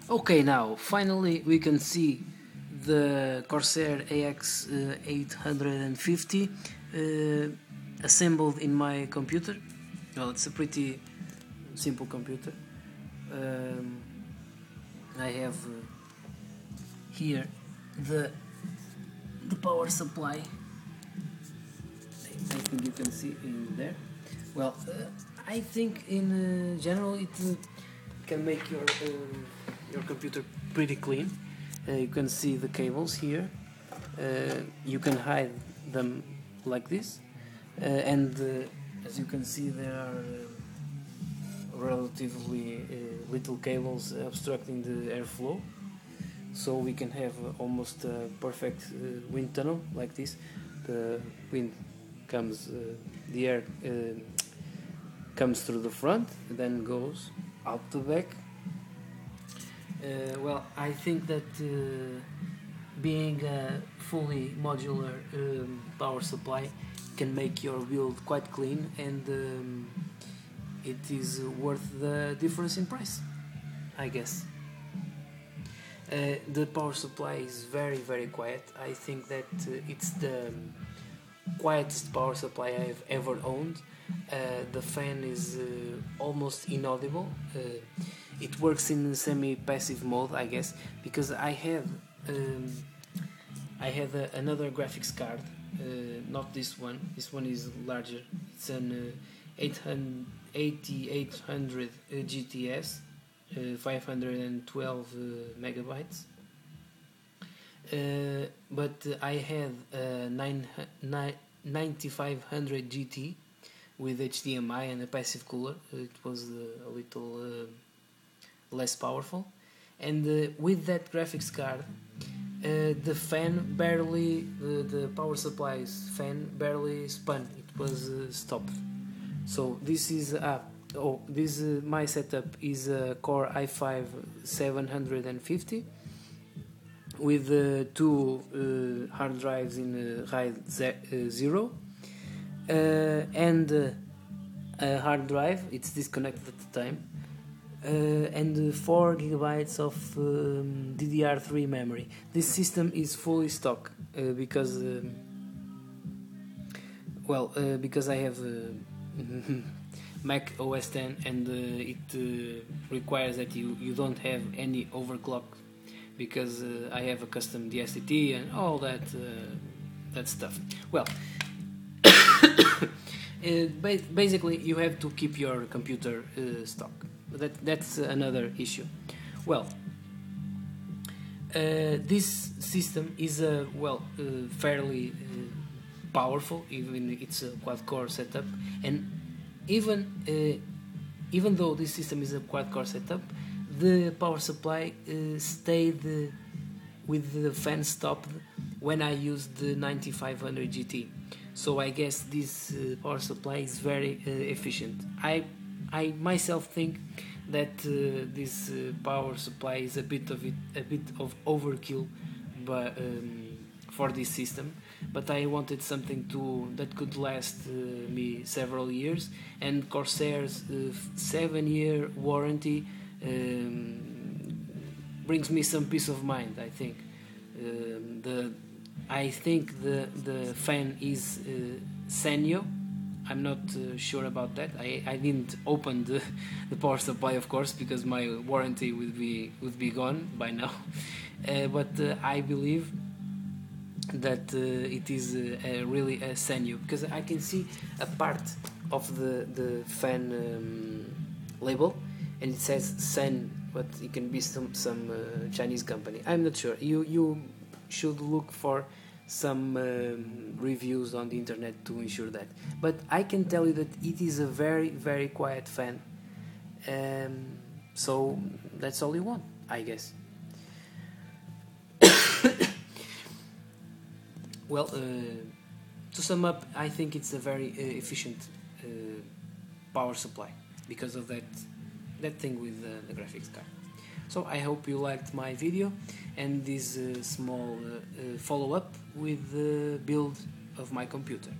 Okay, now finally we can see the Corsair ax-850 assembled in my computer. Well, it's a pretty simple computer. I have here the power supply. I think you can see in there. Well, I think in general it can make your computer pretty clean. You can see the cables here. You can hide them like this, and as you can see, there are relatively little cables obstructing the airflow, so we can have almost a perfect wind tunnel like this. The wind comes, the air comes through the front, then goes out the back. Well, I think that being a fully modular power supply can make your build quite clean, and it is worth the difference in price, I guess. The power supply is very quiet. I think that it's the quietest power supply I've ever owned. The fan is almost inaudible. It works in semi-passive mode, I guess, because I had another graphics card, not this one. This one is larger. It's an 8800 GTS, 512 megabytes. But I had a 9500 GT with HDMI and a passive cooler. It was a little less powerful, and with that graphics card, the fan barely, the power supply's fan barely spun. It was stopped. So this is my setup is a Core i5 750 with two hard drives in RAID 0 and a hard drive. It's disconnected at the time. And 4 gigabytes of DDR3 memory. This system is fully stock because I have Mac OS X, and it requires that you don't have any overclock, because I have a custom DSCT and all that stuff. Well, basically you have to keep your computer stock. That's another issue. Well, this system is fairly powerful, even it's a quad-core setup, and even though this system is a quad-core setup, the power supply stayed with the fan stopped when I used the 9500 GT. So I guess this power supply is very efficient. I myself think that this power supply is a bit of overkill, but for this system. But I wanted something that could last me several years, and Corsair's 7-year warranty brings me some peace of mind. I think the fan is Sanyo. I'm not sure about that. I didn't open the power supply, of course, because my warranty would be gone by now. But I believe that it is really a Sanyo, because I can see a part of the fan label, and it says San, but it can be some Chinese company. I'm not sure. You should look for some reviews on the internet to ensure that. But I can tell you that it is a very quiet fan. So that's all you want, I guess. Well, to sum up, I think it's a very efficient power supply because of that thing with the graphics card. So I hope you liked my video and this small follow-up with the build of my computer.